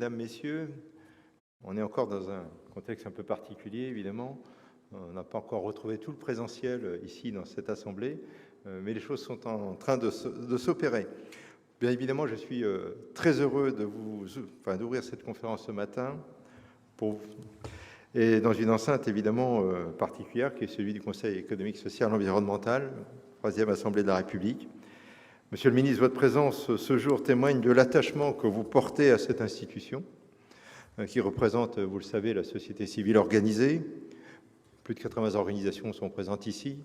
Mesdames, Messieurs, on est encore dans un contexte un peu particulier, évidemment. On n'a pas encore retrouvé tout le présentiel ici dans cette Assemblée, mais les choses sont en train de s'opérer. Bien évidemment, je suis très heureux d'ouvrir cette conférence ce matin et dans une enceinte évidemment particulière qui est celui du Conseil économique, social et environnemental, 3e Assemblée de la République. Monsieur le ministre, votre présence ce jour témoigne de l'attachement que vous portez à cette institution qui représente, vous le savez, la société civile organisée. Plus de 80 organisations sont présentes ici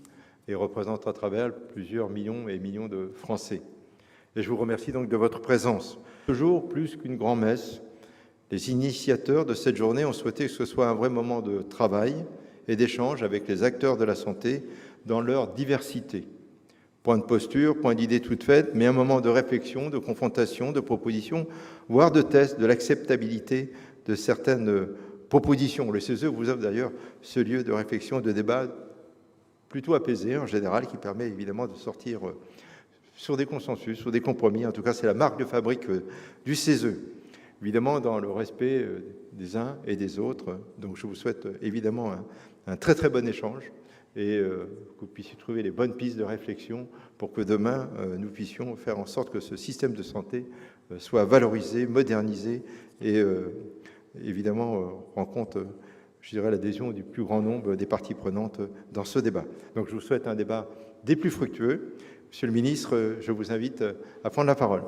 et représentent à travers plusieurs millions et millions de Français. Et je vous remercie donc de votre présence. Ce jour, plus qu'une grand-messe, les initiateurs de cette journée ont souhaité que ce soit un vrai moment de travail et d'échange avec les acteurs de la santé dans leur diversité. Point de posture, point d'idée toute faite, mais un moment de réflexion, de confrontation, de proposition, voire de test de l'acceptabilité de certaines propositions. Le CESE vous offre d'ailleurs ce lieu de réflexion, de débat plutôt apaisé en général, qui permet évidemment de sortir sur des consensus, sur des compromis. En tout cas, c'est la marque de fabrique du CESE, évidemment dans le respect des uns et des autres. Donc je vous souhaite évidemment un très très bon échange et que vous puissiez trouver les bonnes pistes de réflexion pour que demain, nous puissions faire en sorte que ce système de santé soit valorisé, modernisé et évidemment rencontre, je dirais, l'adhésion du plus grand nombre des parties prenantes dans ce débat. Donc je vous souhaite un débat des plus fructueux. Monsieur le ministre, je vous invite à prendre la parole.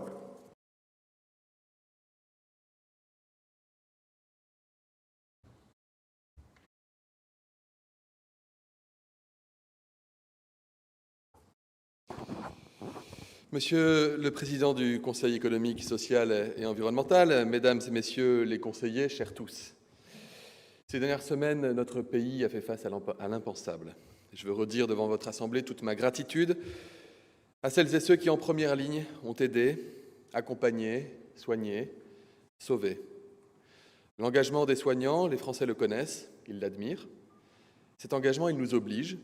Monsieur le Président du Conseil économique, social et environnemental, Mesdames et Messieurs les conseillers, chers tous, ces dernières semaines, notre pays a fait face à l'impensable. Je veux redire devant votre Assemblée toute ma gratitude à celles et ceux qui, en première ligne, ont aidé, accompagné, soigné, sauvé. L'engagement des soignants, les Français le connaissent, ils l'admirent. Cet engagement, il nous oblige,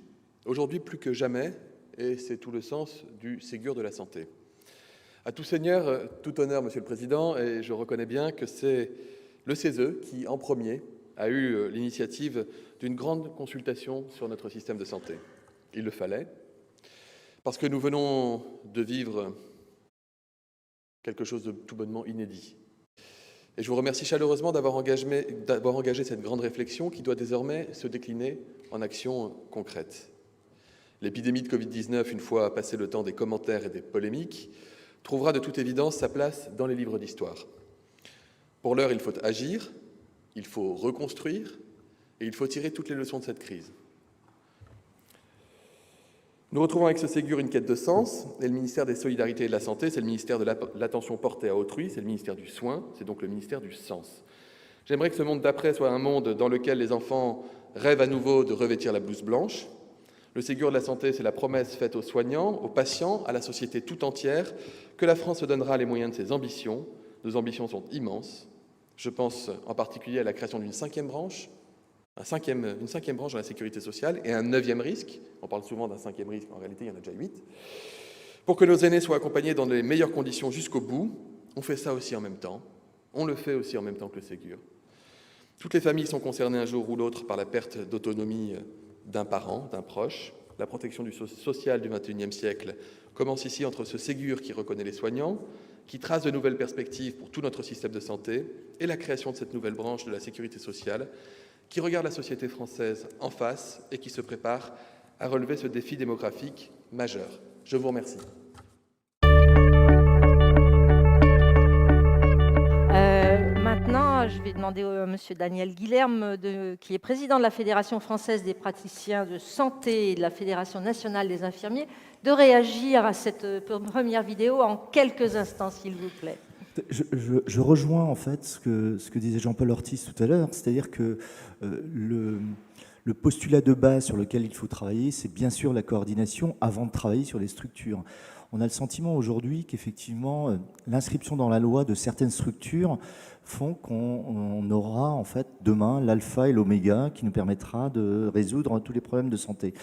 aujourd'hui plus que jamais, et c'est tout le sens du Ségur de la santé. À tout seigneur, tout honneur, Monsieur le Président, et je reconnais bien que c'est le CESE qui, en premier, a eu l'initiative d'une grande consultation sur notre système de santé. Il le fallait, parce que nous venons de vivre quelque chose de tout bonnement inédit. Et je vous remercie chaleureusement d'avoir engagé cette grande réflexion qui doit désormais se décliner en actions concrètes. L'épidémie de Covid-19, une fois passé le temps des commentaires et des polémiques, trouvera de toute évidence sa place dans les livres d'histoire. Pour l'heure, il faut agir, il faut reconstruire et il faut tirer toutes les leçons de cette crise. Nous retrouvons avec ce Ségur une quête de sens, et le ministère des Solidarités et de la Santé, c'est le ministère de l'attention portée à autrui, c'est le ministère du soin, c'est donc le ministère du sens. J'aimerais que ce monde d'après soit un monde dans lequel les enfants rêvent à nouveau de revêtir la blouse blanche. Le Ségur de la santé, c'est la promesse faite aux soignants, aux patients, à la société tout entière, que la France se donnera les moyens de ses ambitions. Nos ambitions sont immenses. Je pense en particulier à la création d'une cinquième branche, une cinquième branche dans la sécurité sociale et un 9e risque. On parle souvent d'un 5e risque, en réalité, il y en a déjà 8. Pour que nos aînés soient accompagnés dans les meilleures conditions jusqu'au bout, on fait ça aussi en même temps. On le fait aussi en même temps que le Ségur. Toutes les familles sont concernées un jour ou l'autre par la perte d'autonomie d'un parent, d'un proche. La protection sociale du XXIe siècle commence ici entre ce Ségur qui reconnaît les soignants, qui trace de nouvelles perspectives pour tout notre système de santé, et la création de cette nouvelle branche de la sécurité sociale, qui regarde la société française en face et qui se prépare à relever ce défi démographique majeur. Je vous remercie. Maintenant, je vais demander à M. Daniel Guilherme, qui est président de la Fédération française des praticiens de santé et de la Fédération nationale des infirmiers, de réagir à cette première vidéo en quelques instants, s'il vous plaît. Je rejoins en fait ce que disait Jean-Paul Ortiz tout à l'heure, c'est-à-dire que le Le postulat de base sur lequel il faut travailler, c'est bien sûr la coordination avant de travailler sur les structures. On a le sentiment aujourd'hui qu'effectivement, l'inscription dans la loi de certaines structures font qu'on aura en fait demain l'alpha et l'oméga qui nous permettra de résoudre tous les problèmes de santé.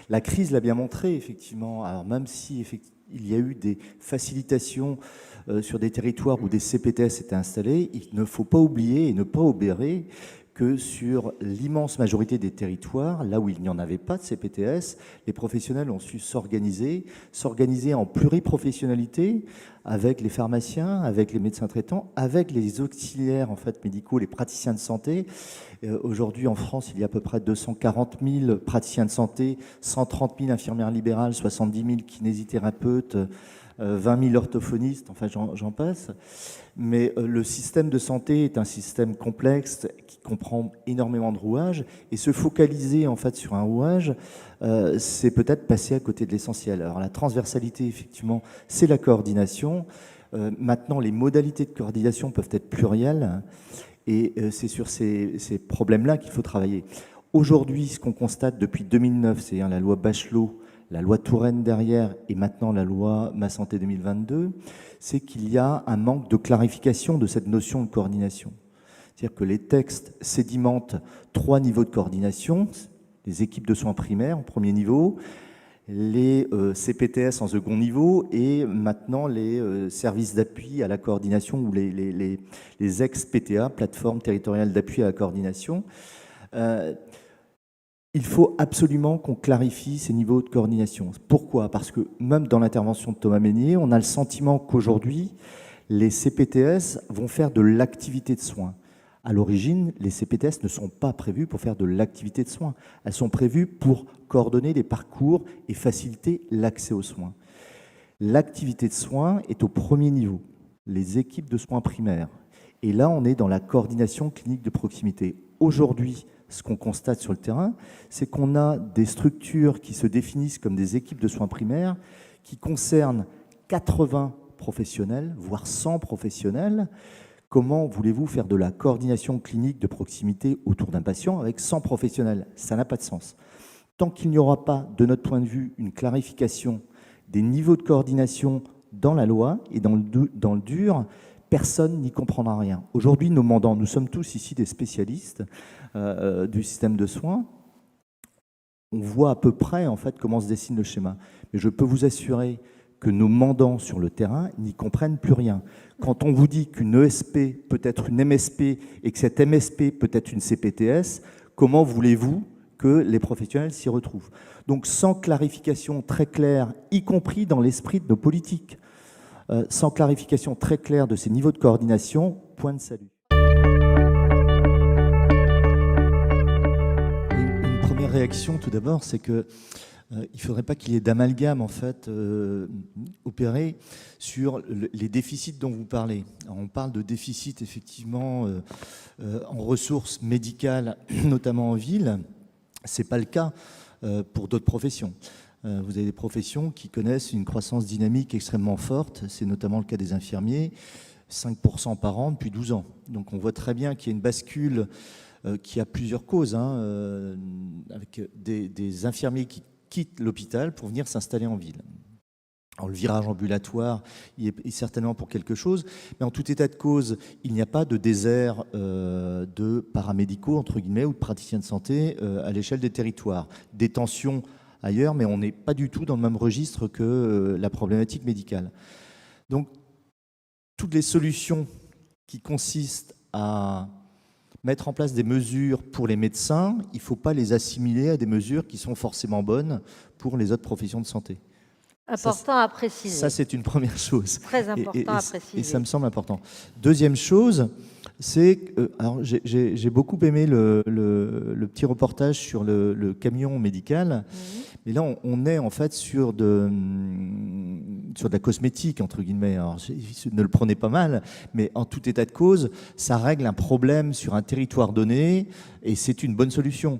La crise l'a bien montré, effectivement. Alors même si il y a eu des facilitations sur des territoires où des CPTS étaient installés, il ne faut pas oublier et ne pas obérer que sur l'immense majorité des territoires, là où il n'y en avait pas de CPTS, les professionnels ont su s'organiser en pluriprofessionnalité avec les pharmaciens, avec les médecins traitants, avec les auxiliaires en fait, médicaux, les praticiens de santé. Aujourd'hui, en France, il y a à peu près 240 000 praticiens de santé, 130 000 infirmières libérales, 70 000 kinésithérapeutes, 20 000 orthophonistes, enfin j'en passe. Mais le système de santé est un système complexe qui comprend énormément de rouages, et se focaliser en fait sur un rouage, c'est peut-être passer à côté de l'essentiel. Alors la transversalité, effectivement, c'est la coordination. Maintenant, les modalités de coordination peuvent être plurielles, et c'est sur ces problèmes-là qu'il faut travailler. Aujourd'hui, ce qu'on constate depuis 2009, c'est-à-dire la loi Bachelot, la loi Touraine derrière et maintenant la loi Ma Santé 2022, c'est qu'il y a un manque de clarification de cette notion de coordination. C'est-à-dire que les textes sédimentent 3 niveaux de coordination, les équipes de soins primaires en premier niveau, les CPTS en second niveau et maintenant les services d'appui à la coordination ou les ex-PTA, plateformes territoriales d'appui à la coordination. Il faut absolument qu'on clarifie ces niveaux de coordination. Pourquoi? Parce que même dans l'intervention de Thomas Mesnier, on a le sentiment qu'aujourd'hui, les CPTS vont faire de l'activité de soins. À l'origine, les CPTS ne sont pas prévus pour faire de l'activité de soins. Elles sont prévues pour coordonner les parcours et faciliter l'accès aux soins. L'activité de soins est au premier niveau, les équipes de soins primaires. Et là, on est dans la coordination clinique de proximité. Aujourd'hui, ce qu'on constate sur le terrain, c'est qu'on a des structures qui se définissent comme des équipes de soins primaires qui concernent 80 professionnels, voire 100 professionnels. Comment voulez-vous faire de la coordination clinique de proximité autour d'un patient avec 100 professionnels? Ça n'a pas de sens. Tant qu'il n'y aura pas, de notre point de vue, une clarification des niveaux de coordination dans la loi et dans le dur, personne n'y comprendra rien. Aujourd'hui, nos mandants, nous sommes tous ici des spécialistes du système de soins. On voit à peu près en fait comment se dessine le schéma. Mais je peux vous assurer que nos mandants sur le terrain n'y comprennent plus rien. Quand on vous dit qu'une ESP peut être une MSP et que cette MSP peut être une CPTS, comment voulez-vous que les professionnels s'y retrouvent? Donc sans clarification très claire, y compris dans l'esprit de nos politiques, sans clarification très claire de ces niveaux de coordination, point de salut. Une première réaction, tout d'abord, c'est que il ne faudrait pas qu'il y ait d'amalgame en fait opéré sur les déficits dont vous parlez. Alors, on parle de déficit effectivement en ressources médicales, notamment en ville. C'est pas le cas pour d'autres professions. Vous avez des professions qui connaissent une croissance dynamique extrêmement forte. C'est notamment le cas des infirmiers, 5% par an depuis 12 ans. Donc on voit très bien qu'il y a une bascule qui a plusieurs causes, avec des infirmiers qui quittent l'hôpital pour venir s'installer en ville. Alors, le virage ambulatoire il est certainement pour quelque chose, mais en tout état de cause, il n'y a pas de désert de paramédicaux, entre guillemets, ou de praticiens de santé à l'échelle des territoires. Des tensions ailleurs, mais on n'est pas du tout dans le même registre que la problématique médicale. Donc, toutes les solutions qui consistent à mettre en place des mesures pour les médecins, il ne faut pas les assimiler à des mesures qui sont forcément bonnes pour les autres professions de santé. Important à préciser. Ça, c'est une première chose. Très important à préciser. Et ça me semble important. Deuxième chose, c'est que j'ai beaucoup aimé le petit reportage sur le camion médical. Mais là, on est en fait sur de la cosmétique, entre guillemets. Alors, ne le prenez pas mal, mais en tout état de cause, ça règle un problème sur un territoire donné et c'est une bonne solution.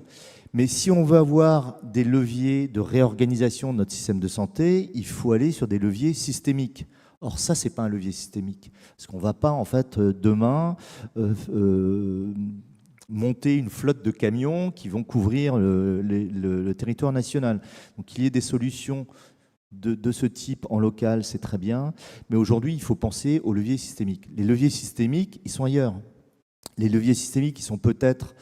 Mais si on veut avoir des leviers de réorganisation de notre système de santé, il faut aller sur des leviers systémiques. Or, ça, ce n'est pas un levier systémique. Parce qu'on ne va pas, en fait, demain, monter une flotte de camions qui vont couvrir le territoire national. Donc qu'il y ait des solutions de ce type en local, c'est très bien. Mais aujourd'hui, il faut penser aux leviers systémiques. Les leviers systémiques, ils sont ailleurs. Les leviers systémiques, ils sont peut-être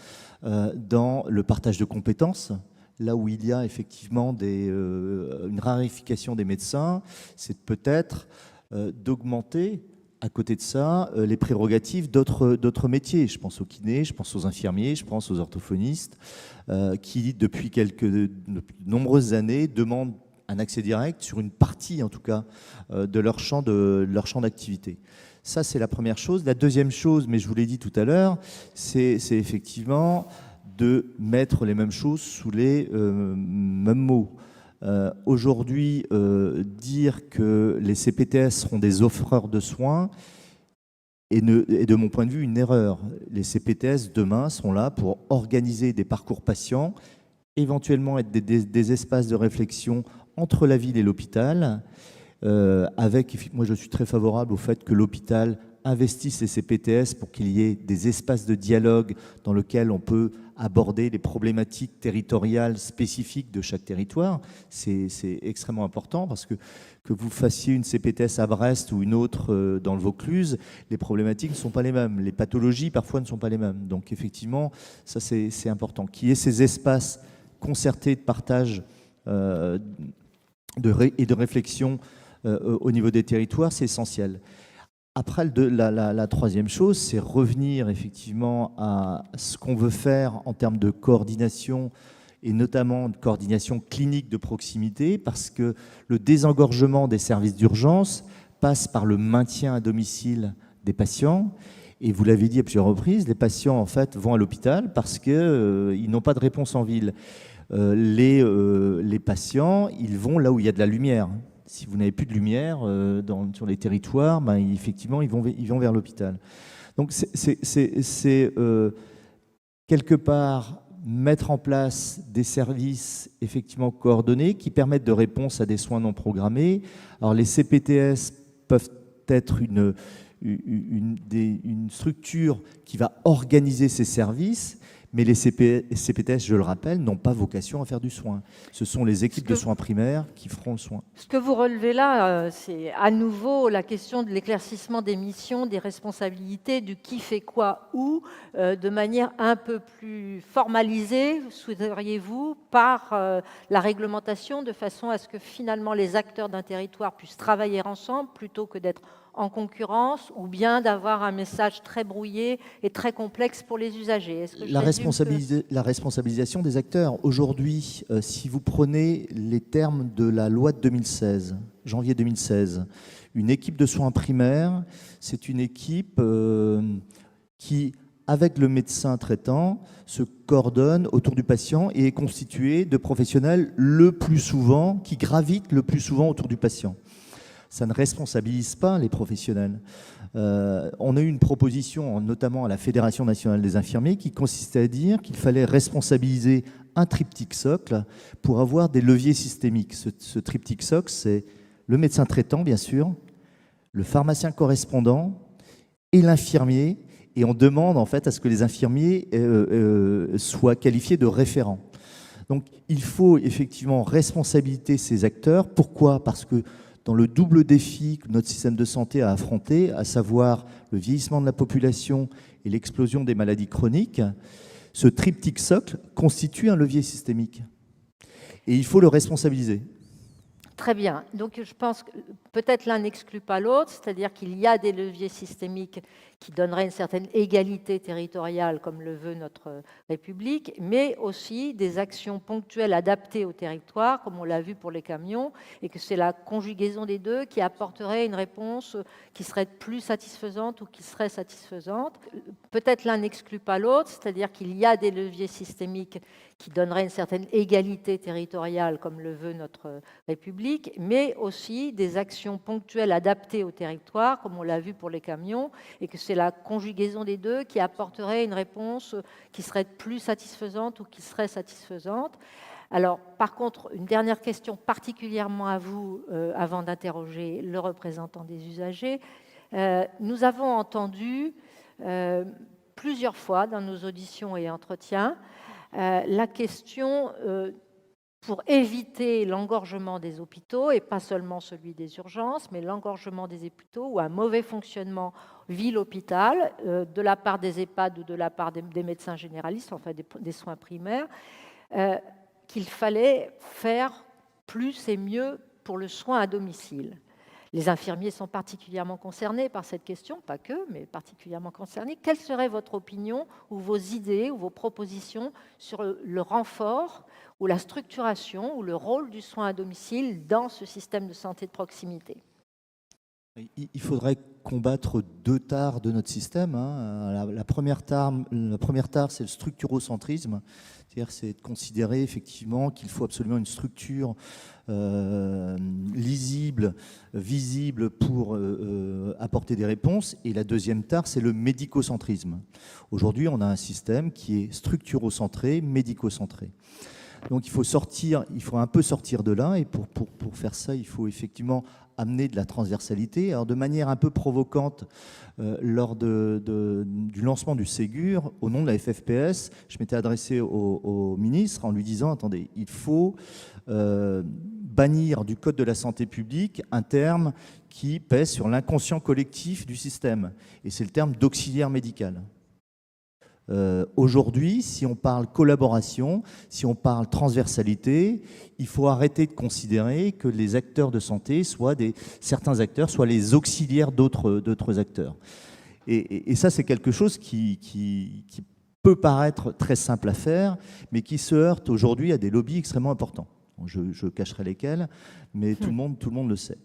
dans le partage de compétences. Là où il y a effectivement une raréfication des médecins, c'est peut-être d'augmenter, à côté de ça, les prérogatives d'autres métiers. Je pense aux kinés, je pense aux infirmiers, je pense aux orthophonistes, qui, depuis de nombreuses années, demandent un accès direct sur une partie, en tout cas, de leur champ d'activité. Ça, c'est la première chose. La deuxième chose, mais je vous l'ai dit tout à l'heure, c'est effectivement de mettre les mêmes choses sous les mêmes mots. Aujourd'hui, dire que les CPTS seront des offreurs de soins est de mon point de vue une erreur. Les CPTS, demain, seront là pour organiser des parcours patients, éventuellement être des espaces de réflexion entre la ville et l'hôpital, moi je suis très favorable au fait que l'hôpital investisse les CPTS pour qu'il y ait des espaces de dialogue dans lesquels on peut aborder les problématiques territoriales spécifiques de chaque territoire. C'est extrêmement important parce que vous fassiez une CPTS à Brest ou une autre dans le Vaucluse, les problématiques ne sont pas les mêmes. Les pathologies parfois ne sont pas les mêmes. Donc effectivement, ça c'est important. Qu'il y ait ces espaces concertés de partage et de réflexion au niveau des territoires, c'est essentiel. Après, la troisième chose, c'est revenir effectivement à ce qu'on veut faire en termes de coordination et notamment de coordination clinique de proximité, parce que le désengorgement des services d'urgence passe par le maintien à domicile des patients. Et vous l'avez dit à plusieurs reprises, les patients en fait vont à l'hôpital parce qu'ils n'ont pas de réponse en ville. Les patients, ils vont là où il y a de la lumière. Si vous n'avez plus de lumière sur les territoires, effectivement, ils vont vers l'hôpital. Donc, c'est quelque part mettre en place des services effectivement coordonnés qui permettent de répondre à des soins non programmés. Alors, les CPTS peuvent être une structure qui va organiser ces services, mais les CPTS, je le rappelle, n'ont pas vocation à faire du soin. Ce sont les équipes de soins primaires qui feront le soin. Ce que vous relevez là, c'est à nouveau la question de l'éclaircissement des missions, des responsabilités, du qui fait quoi où, de manière un peu plus formalisée, souhaiteriez-vous, par la réglementation, de façon à ce que finalement les acteurs d'un territoire puissent travailler ensemble plutôt que d'être en concurrence, ou bien d'avoir un message très brouillé et très complexe pour les usagers. La responsabilisation des acteurs. Aujourd'hui, si vous prenez les termes de la loi de 2016, janvier 2016, une équipe de soins primaires, c'est une équipe qui, avec le médecin traitant, se coordonne autour du patient et est constituée de professionnels qui gravitent le plus souvent autour du patient. Ça ne responsabilise pas les professionnels. On a eu une proposition, notamment à la Fédération nationale des infirmiers, qui consistait à dire qu'il fallait responsabiliser un triptyque socle pour avoir des leviers systémiques. Ce triptyque socle, c'est le médecin traitant, bien sûr, le pharmacien correspondant et l'infirmier. Et on demande en fait à ce que les infirmiers soient qualifiés de référents. Donc il faut effectivement responsabiliser ces acteurs. Pourquoi ? Parce que dans le double défi que notre système de santé a affronté, à savoir le vieillissement de la population et l'explosion des maladies chroniques, ce triptyque socle constitue un levier systémique. Et il faut le responsabiliser. Très bien. Donc je pense que peut-être l'un n'exclut pas l'autre, c'est-à-dire qu'il y a des leviers systémiques qui donneraient une certaine égalité territoriale, comme le veut notre République, mais aussi des actions ponctuelles adaptées au territoire, comme on l'a vu pour les camions, et que c'est la conjugaison des deux qui apporterait une réponse qui serait plus satisfaisante ou qui serait satisfaisante. Peut-être l'un n'exclut pas l'autre, c'est-à-dire qu'il y a des leviers systémiques qui donneraient une certaine égalité territoriale, comme le veut notre République, mais aussi des actions ponctuelles adaptées au territoire, comme on l'a vu pour les camions, et que c'est la conjugaison des deux qui apporterait une réponse qui serait plus satisfaisante ou qui serait satisfaisante. Alors, par contre, une dernière question particulièrement à vous, avant d'interroger le représentant des usagers. Nous avons entendu plusieurs fois dans nos auditions et entretiens la question pour éviter l'engorgement des hôpitaux, et pas seulement celui des urgences, mais l'engorgement des hôpitaux ou un mauvais fonctionnement ville-hôpital de la part des EHPAD ou de la part des médecins généralistes, enfin des soins primaires, qu'il fallait faire plus et mieux pour le soin à domicile. Les infirmiers sont particulièrement concernés par cette question, pas que, mais particulièrement concernés. Quelle serait votre opinion ou vos idées ou vos propositions sur le renfort ou la structuration ou le rôle du soin à domicile dans ce système de santé de proximité? Il faudrait combattre deux tares de notre système. La première tare, c'est le structurocentrisme. C'est-à-dire, c'est de considérer effectivement qu'il faut absolument une structure lisible, visible pour apporter des réponses. Et la deuxième tare, c'est le médicocentrisme. Aujourd'hui, on a un système qui est structurocentré, médicocentré. Donc il faut un peu sortir de là, et pour faire ça, il faut effectivement amener de la transversalité. Alors de manière un peu provocante, lors du lancement du Ségur, au nom de la FFPS, je m'étais adressé au ministre en lui disant, attendez, il faut bannir du Code de la santé publique un terme qui pèse sur l'inconscient collectif du système, et c'est le terme d'auxiliaire médical. Aujourd'hui, si on parle collaboration, si on parle transversalité, il faut arrêter de considérer que les acteurs de santé, certains acteurs, soient les auxiliaires d'autres acteurs. Et ça, c'est quelque chose qui peut paraître très simple à faire, mais qui se heurte aujourd'hui à des lobbies extrêmement importants. Je cacherai lesquels, mais tout le monde le sait.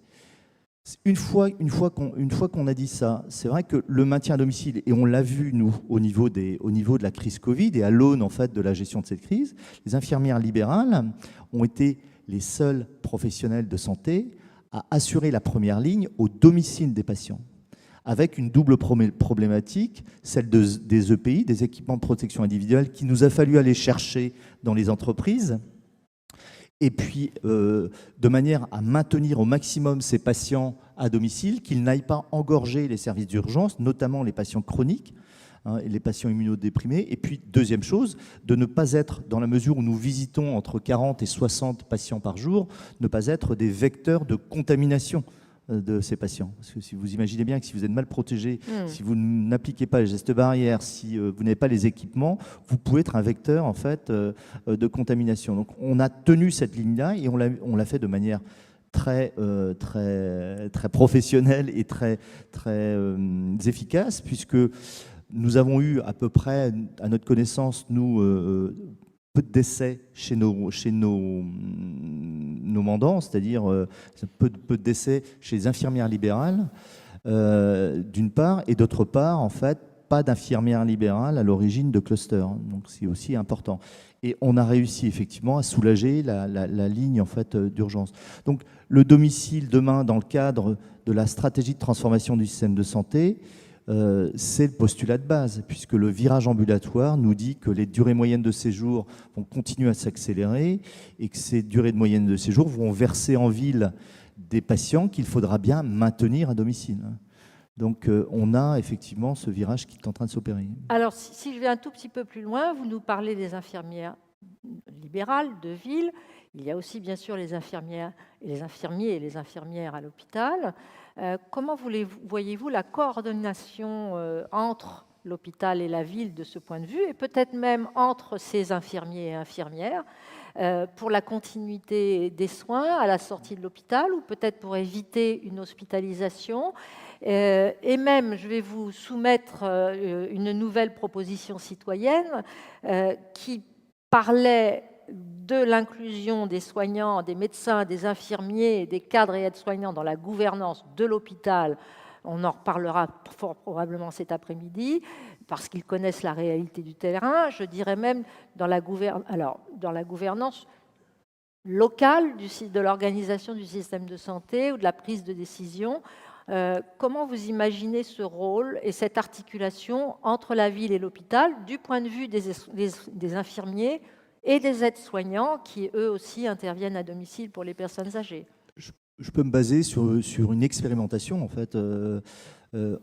Une fois qu'on a dit ça, c'est vrai que le maintien à domicile, et on l'a vu, nous, au niveau de la crise Covid et à l'aune, en fait, de la gestion de cette crise, les infirmières libérales ont été les seuls professionnels de santé à assurer la première ligne au domicile des patients, avec une double problématique, celle des EPI, des équipements de protection individuelle, qu'il nous a fallu aller chercher dans les entreprises, et puis de manière à maintenir au maximum ces patients à domicile, qu'ils n'aillent pas engorger les services d'urgence, notamment les patients chroniques et les patients immunodéprimés. Et puis, deuxième chose, de ne pas être, dans la mesure où nous visitons entre 40 et 60 patients par jour, ne pas être des vecteurs de contamination de ces patients. Parce que si vous imaginez bien que si vous êtes mal protégé, si vous n'appliquez pas les gestes barrières, si vous n'avez pas les équipements, vous pouvez être un vecteur en fait de contamination. Donc on a tenu cette ligne-là, et on l'a fait de manière très professionnelle et très efficace, puisque nous avons eu à peu près, à notre connaissance, peu de décès chez nos mandants, c'est-à-dire peu de décès chez les infirmières libérales, d'une part, et d'autre part, en fait, pas d'infirmières libérales à l'origine de clusters. Donc c'est aussi important. Et on a réussi effectivement à soulager la ligne en fait d'urgence. Donc le domicile demain, dans le cadre de la stratégie de transformation du système de santé, c'est le postulat de base, puisque le virage ambulatoire nous dit que les durées moyennes de séjour vont continuer à s'accélérer, et que ces durées de moyenne de séjour vont verser en ville des patients qu'il faudra bien maintenir à domicile. Donc on a effectivement ce virage qui est en train de s'opérer. Alors si je vais un tout petit peu plus loin, vous nous parlez des infirmières libérales de ville. Il y a aussi bien sûr les infirmières et les infirmiers et les infirmières à l'hôpital. Comment voyez-vous la coordination entre l'hôpital et la ville de ce point de vue, et peut-être même entre ces infirmiers et infirmières, pour la continuité des soins à la sortie de l'hôpital, ou peut-être pour éviter une hospitalisation? Et même, je vais vous soumettre une nouvelle proposition citoyenne qui parlait de l'inclusion des soignants, des médecins, des infirmiers, des cadres et aides-soignants dans la gouvernance de l'hôpital. On en reparlera fort probablement cet après-midi, parce qu'ils connaissent la réalité du terrain. Je dirais même dans la gouvernance locale de l'organisation du système de santé ou de la prise de décision. Comment vous imaginez ce rôle et cette articulation entre la ville et l'hôpital du point de vue des infirmiers et des aides-soignants qui, eux aussi, interviennent à domicile pour les personnes âgées? Je peux me baser sur une expérimentation, en fait.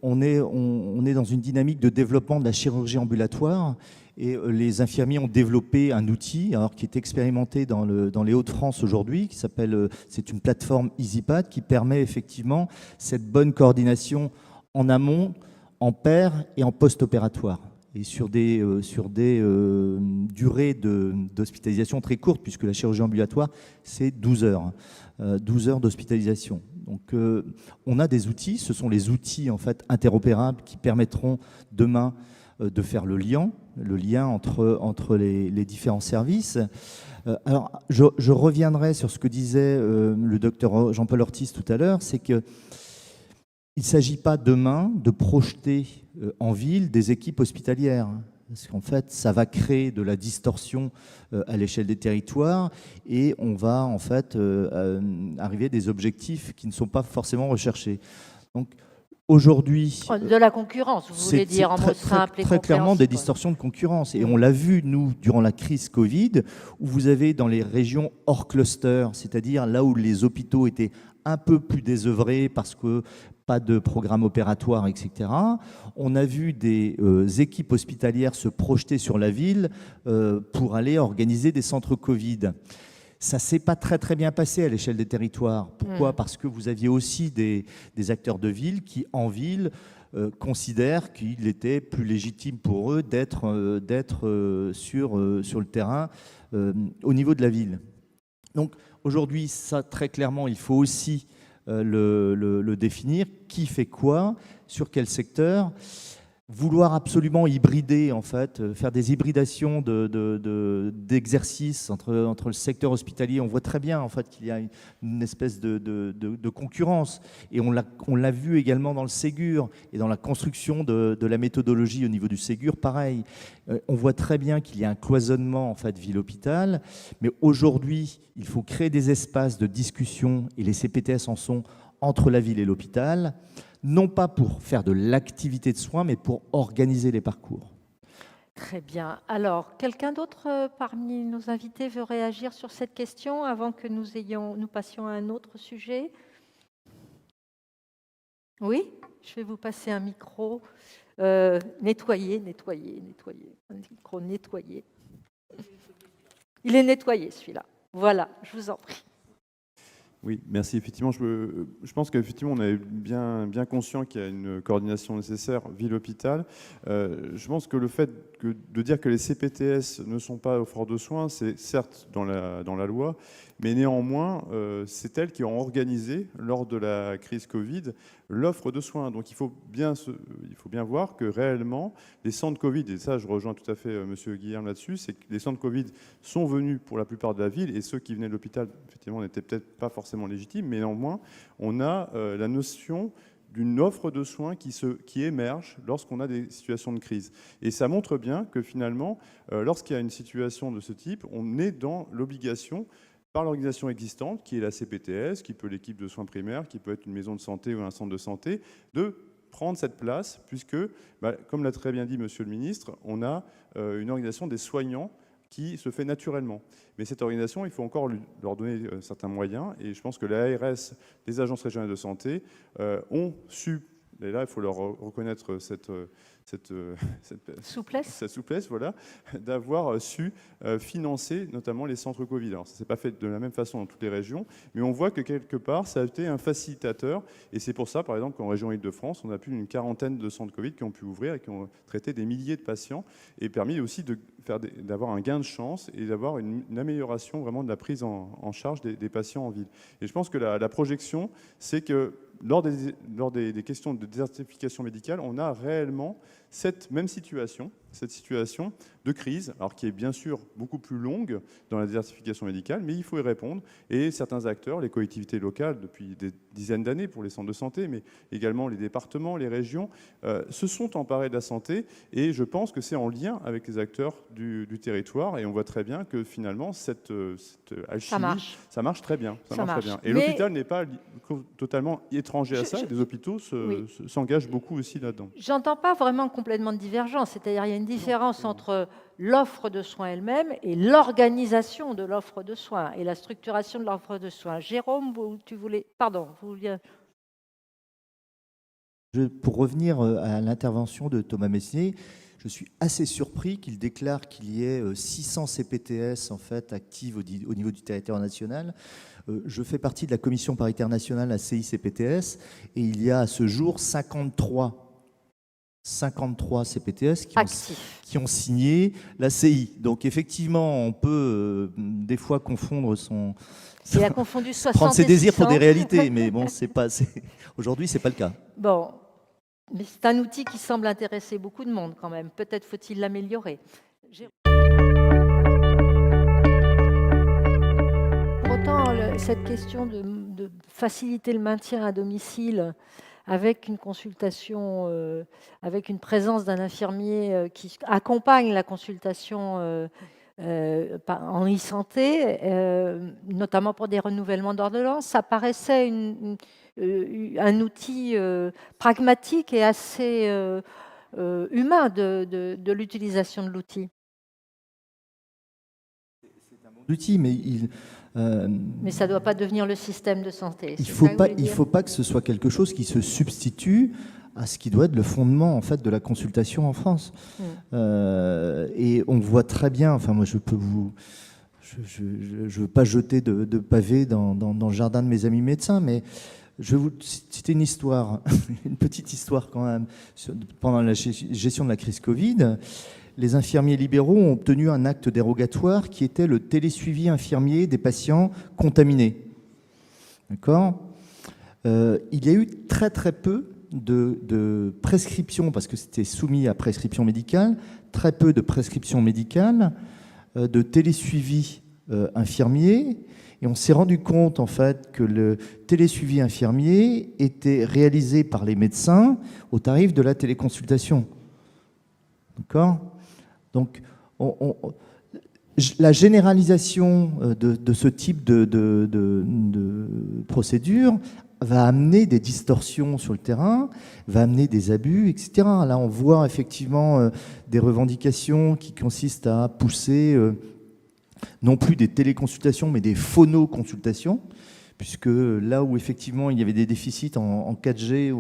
On est dans une dynamique de développement de la chirurgie ambulatoire et les infirmiers ont développé un outil qui est expérimenté dans les Hauts-de-France aujourd'hui, qui s'appelle, c'est une plateforme EasyPad qui permet effectivement cette bonne coordination en amont, en pair et en post-opératoire. Et sur des durées d'hospitalisation très courtes, puisque la chirurgie ambulatoire, c'est 12 heures. 12 heures d'hospitalisation. Donc, on a des outils, ce sont les outils en fait interopérables qui permettront demain de faire le lien entre les différents services. Alors, je reviendrai sur ce que disait le docteur Jean-Paul Ortiz tout à l'heure, c'est que il ne s'agit pas demain de projeter en ville des équipes hospitalières. Parce qu'en fait, ça va créer de la distorsion à l'échelle des territoires et on va en fait arriver à des objectifs qui ne sont pas forcément recherchés. Donc aujourd'hui... De la concurrence, vous voulez dire en mot simple et très clairement des compréhensible. distorsions de concurrence. Et on l'a vu, nous, durant la crise Covid, où vous avez dans les régions hors cluster, c'est-à-dire là où les hôpitaux étaient un peu plus désœuvrés parce que pas de programme opératoire, etc. On a vu des équipes hospitalières se projeter sur la ville pour aller organiser des centres Covid. Ça ne s'est pas très bien passé à l'échelle des territoires. Pourquoi ? Parce que vous aviez aussi des acteurs de ville qui, en ville, considèrent qu'il était plus légitime pour eux d'être sur le terrain au niveau de la ville. Donc aujourd'hui, ça très clairement, il faut aussi le définir, qui fait quoi, sur quel secteur. Vouloir absolument hybrider, en fait, faire des hybridations d'exercices entre le secteur hospitalier, on voit très bien en fait, qu'il y a une espèce de concurrence. Et on l'a vu également dans le Ségur et dans la construction de la méthodologie au niveau du Ségur, pareil. On voit très bien qu'il y a un cloisonnement en fait, ville-hôpital, mais aujourd'hui, il faut créer des espaces de discussion, et les CPTS en sont, entre la ville et l'hôpital, non pas pour faire de l'activité de soins, mais pour organiser les parcours. Très bien. Alors, quelqu'un d'autre parmi nos invités veut réagir sur cette question avant que nous passions à un autre sujet ? Oui, je vais vous passer un micro. Nettoyer. Un micro nettoyé. Il est nettoyé, celui-là. Voilà, je vous en prie. Oui, merci. Effectivement, je pense qu'effectivement, on est bien conscient qu'il y a une coordination nécessaire ville-hôpital. Je pense que le fait de dire que les CPTS ne sont pas offreurs de soins, c'est certes dans la loi, mais néanmoins, c'est elles qui ont organisé, lors de la crise Covid, l'offre de soins. Donc il faut bien voir que réellement, les centres Covid, et ça je rejoins tout à fait M. Guilherme là-dessus, c'est que les centres Covid sont venus pour la plupart de la ville, et ceux qui venaient de l'hôpital, effectivement, n'étaient peut-être pas forcément légitimes, mais néanmoins, on a la notion d'une offre de soins qui émerge lorsqu'on a des situations de crise. Et ça montre bien que finalement, lorsqu'il y a une situation de ce type, on est dans l'obligation, par l'organisation existante, qui est la CPTS, qui peut l'équipe de soins primaires, qui peut être une maison de santé ou un centre de santé, de prendre cette place, puisque, comme l'a très bien dit Monsieur le Ministre, on a une organisation des soignants qui se fait naturellement. Mais cette organisation, il faut encore leur donner certains moyens, et je pense que l'ARS, les agences régionales de santé, ont su, et là il faut leur reconnaître cette souplesse, voilà, d'avoir su financer notamment les centres Covid. Alors ça ne s'est pas fait de la même façon dans toutes les régions, mais on voit que quelque part ça a été un facilitateur, et c'est pour ça par exemple qu'en région Île-de-France, on a plus d'une quarantaine de centres Covid qui ont pu ouvrir et qui ont traité des milliers de patients, et permis aussi d'avoir un gain de chance et d'avoir une amélioration vraiment de la prise en charge des patients en ville. Et je pense que la projection, c'est que lors des questions de désertification médicale, on a réellement cette même situation, cette situation de crise, alors qui est bien sûr beaucoup plus longue dans la désertification médicale, mais il faut y répondre. Et certains acteurs, les collectivités locales, depuis des dizaines d'années pour les centres de santé, mais également les départements, les régions, se sont emparés de la santé. Et je pense que c'est en lien avec les acteurs du territoire. Et on voit très bien que finalement, cette alchimie, ça marche très bien. Ça marche très bien. Et l'hôpital n'est pas totalement étranger à ça. Les hôpitaux s'engagent beaucoup aussi là-dedans. J'entends pas vraiment complètement de divergence. C'est-à-dire il y a une différence entre l'offre de soins elle-même et l'organisation de l'offre de soins et la structuration de l'offre de soins. Jérôme, tu voulais... Pardon, vous vouliez... Pour revenir à l'intervention de Thomas Mesnier, je suis assez surpris qu'il déclare qu'il y ait 600 CPTS en fait, actives au niveau du territoire national. Je fais partie de la commission paritaire nationale à CICPTS et il y a à ce jour 53 CPTS qui ont signé la CI. Donc effectivement, on peut des fois confondre Il a confondu 60 prendre ses désirs pour des 600. réalités, mais bon, aujourd'hui, c'est pas le cas. Bon, mais c'est un outil qui semble intéresser beaucoup de monde quand même. Peut-être faut-il l'améliorer. Pour autant, cette question de faciliter le maintien à domicile avec une consultation, avec une présence d'un infirmier qui accompagne la consultation en e-santé, notamment pour des renouvellements d'ordonnances, ça paraissait un outil pragmatique et assez humain de l'utilisation de l'outil. C'est un bon outil, mais mais ça ne doit pas devenir le système de santé. Il ne faut pas que ce soit quelque chose qui se substitue à ce qui doit être le fondement en fait, de la consultation en France. Et on voit très bien, enfin moi je veux pas jeter de pavés dans le jardin de mes amis médecins, mais je vais vous citer une histoire, une petite histoire quand même. Pendant la gestion de la crise Covid, les infirmiers libéraux ont obtenu un acte dérogatoire qui était le télésuivi infirmier des patients contaminés. D'accord ? Il y a eu très très peu de prescriptions, parce que c'était soumis à prescription médicale, très peu de prescriptions médicales, de télésuivi infirmier. Et on s'est rendu compte en fait que le télésuivi infirmier était réalisé par les médecins au tarif de la téléconsultation. D'accord ? Donc, la généralisation de ce type de procédure va amener des distorsions sur le terrain, va amener des abus, etc. Là, on voit effectivement des revendications qui consistent à pousser non plus des téléconsultations, mais des phonoconsultations, puisque là où effectivement il y avait des déficits en 4G,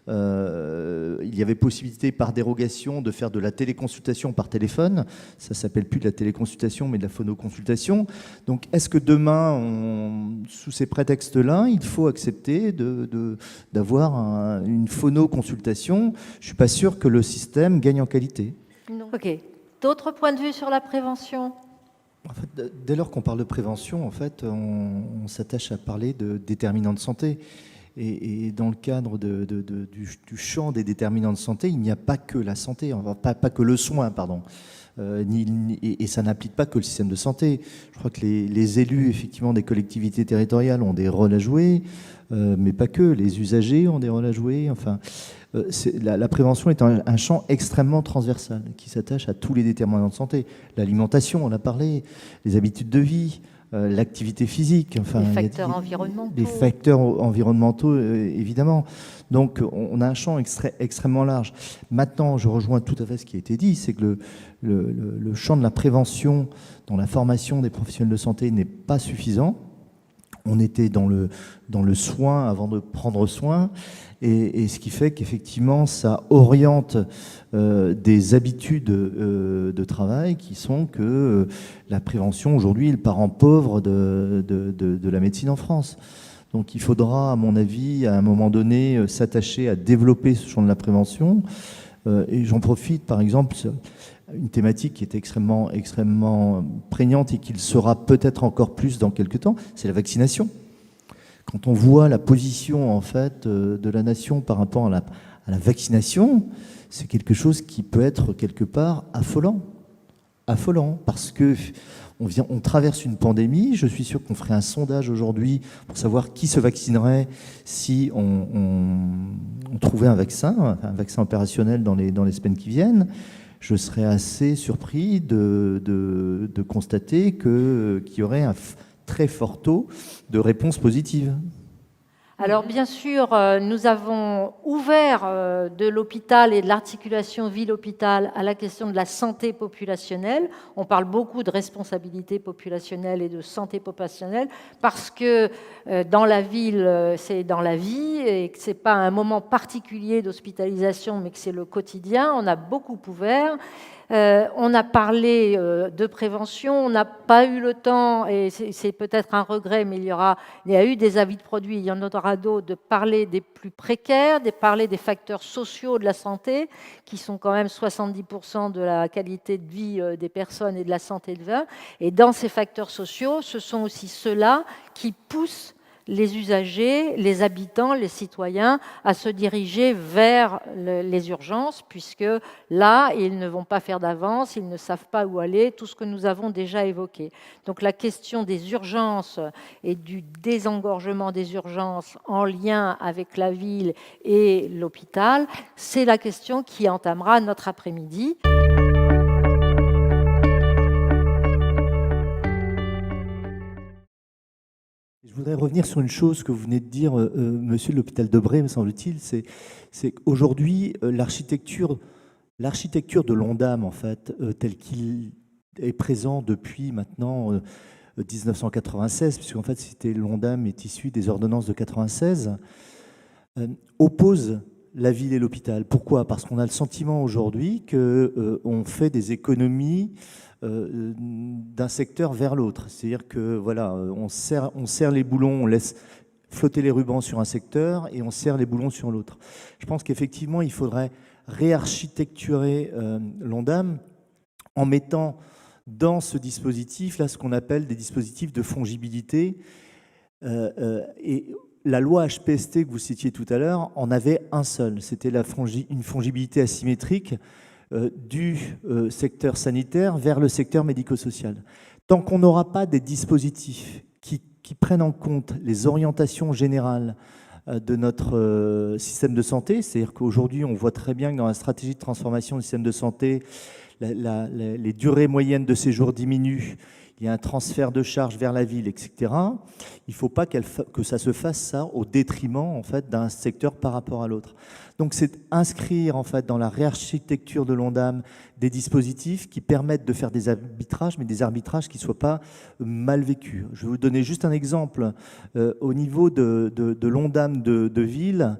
il y avait possibilité par dérogation de faire de la téléconsultation par téléphone. Ça ne s'appelle plus de la téléconsultation, mais de la phonoconsultation. Donc est-ce que demain, sous ces prétextes-là, il faut accepter d'avoir une phonoconsultation ? Je ne suis pas sûr que le système gagne en qualité. Ok. D'autres points de vue sur la prévention ? En fait, dès lors qu'on parle de prévention, en fait, on s'attache à parler de déterminants de santé. Et dans le cadre du champ des déterminants de santé, il n'y a pas que la santé, pas que le soin, pardon. Et ça n'implique pas que le système de santé. Je crois que les élus, effectivement, des collectivités territoriales ont des rôles à jouer, mais pas que. Les usagers ont des rôles à jouer. Enfin, la prévention est un champ extrêmement transversal qui s'attache à tous les déterminants de santé. L'alimentation, on a parlé, les habitudes de vie, l'activité physique. Enfin, les facteurs environnementaux. Les facteurs environnementaux, évidemment. Donc, on a un champ extrêmement large. Maintenant, je rejoins tout à fait ce qui a été dit, c'est que le champ de la prévention dans la formation des professionnels de santé n'est pas suffisant. On était dans le soin avant de prendre soin, et ce qui fait qu'effectivement, ça oriente des habitudes de travail qui sont que la prévention, aujourd'hui, est le parent pauvre de la médecine en France. Donc il faudra, à mon avis, à un moment donné, s'attacher à développer ce champ de la prévention. Et j'en profite, par exemple, une thématique qui est extrêmement prégnante et qui le sera peut-être encore plus dans quelques temps, c'est la vaccination. Quand on voit la position en fait de la nation par rapport à la vaccination, c'est quelque chose qui peut être quelque part affolant, parce que on traverse une pandémie. Je suis sûr qu'on ferait un sondage aujourd'hui pour savoir qui se vaccinerait si on trouvait un vaccin opérationnel dans les semaines qui viennent. Je serais assez surpris de constater qu'il y aurait un très fort taux de réponse positive. Alors bien sûr, nous avons ouvert de l'hôpital et de l'articulation ville-hôpital à la question de la santé populationnelle. On parle beaucoup de responsabilité populationnelle et de santé populationnelle parce que dans la ville, c'est dans la vie et que ce n'est pas un moment particulier d'hospitalisation, mais que c'est le quotidien. On a beaucoup ouvert. On a parlé de prévention, on n'a pas eu le temps, et c'est peut-être un regret, mais il y a eu des avis de produits, il y en aura d'autres, de parler des plus précaires, de parler des facteurs sociaux de la santé, qui sont quand même 70% de la qualité de vie des personnes et de la santé de vie. Et dans ces facteurs sociaux, ce sont aussi ceux-là qui poussent les usagers, les habitants, les citoyens à se diriger vers les urgences, puisque là, ils ne vont pas faire d'avance, ils ne savent pas où aller, tout ce que nous avons déjà évoqué. Donc la question des urgences et du désengorgement des urgences en lien avec la ville et l'hôpital, c'est la question qui entamera notre après-midi. Je voudrais revenir sur une chose que vous venez de dire, monsieur de l'hôpital de Bray, me semble-t-il, c'est qu'aujourd'hui, l'architecture de l'Ondam, en fait, tel qu'il est présent depuis maintenant 1996, puisqu'en fait, l'Ondam est issu des ordonnances de 96, oppose la ville et l'hôpital. Pourquoi? Parce qu'on a le sentiment aujourd'hui qu'on fait des économies d'un secteur vers l'autre. C'est-à-dire que voilà, on serre les boulons, on laisse flotter les rubans sur un secteur et on serre les boulons sur l'autre. Je pense qu'effectivement, il faudrait réarchitecturer l'Ondam en mettant dans ce dispositif là ce qu'on appelle des dispositifs de fongibilité. Et la loi HPST que vous citiez tout à l'heure en avait un seul. C'était une fongibilité asymétrique du secteur sanitaire vers le secteur médico-social. Tant qu'on n'aura pas des dispositifs qui prennent en compte les orientations générales de notre système de santé, c'est-à-dire qu'aujourd'hui, on voit très bien que dans la stratégie de transformation du système de santé, les durées moyennes de séjour diminuent, il y a un transfert de charges vers la ville, etc. Il ne faut pas que ça se fasse ça au détriment en fait, d'un secteur par rapport à l'autre. Donc c'est inscrire en fait, dans la réarchitecture de l'Ondam des dispositifs qui permettent de faire des arbitrages, mais des arbitrages qui ne soient pas mal vécus. Je vais vous donner juste un exemple. Au niveau de l'Ondam de ville,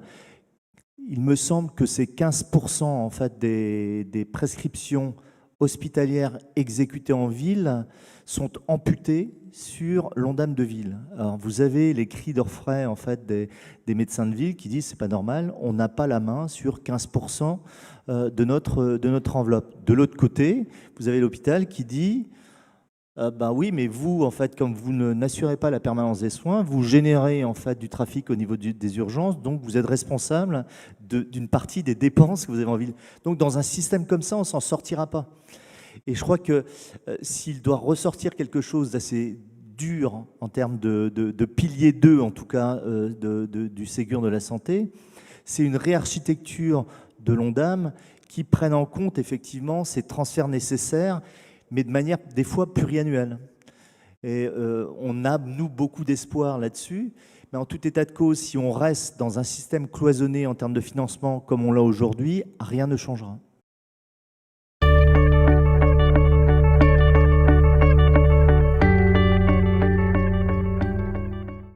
il me semble que c'est 15% en fait, des prescriptions hospitalières exécutées en ville sont amputées sur l'Ondam de ville. Alors vous avez les cris d'orfraie en fait, des médecins de ville qui disent c'est pas normal, on n'a pas la main sur 15% de notre enveloppe. De l'autre côté, vous avez l'hôpital qui dit ben oui, mais vous, en fait, comme vous n'assurez pas la permanence des soins, vous générez en fait du trafic au niveau des urgences, donc vous êtes responsable d'une partie des dépenses que vous avez en ville. Donc dans un système comme ça, on s'en sortira pas. Et je crois que s'il doit ressortir quelque chose d'assez dur en termes de pilier 2, en tout cas, du Ségur de la santé, c'est une réarchitecture de l'Ondam qui prenne en compte effectivement ces transferts nécessaires, mais de manière des fois pluriannuelle. Et on a, nous, beaucoup d'espoir là-dessus, mais en tout état de cause, si on reste dans un système cloisonné en termes de financement comme on l'a aujourd'hui, rien ne changera.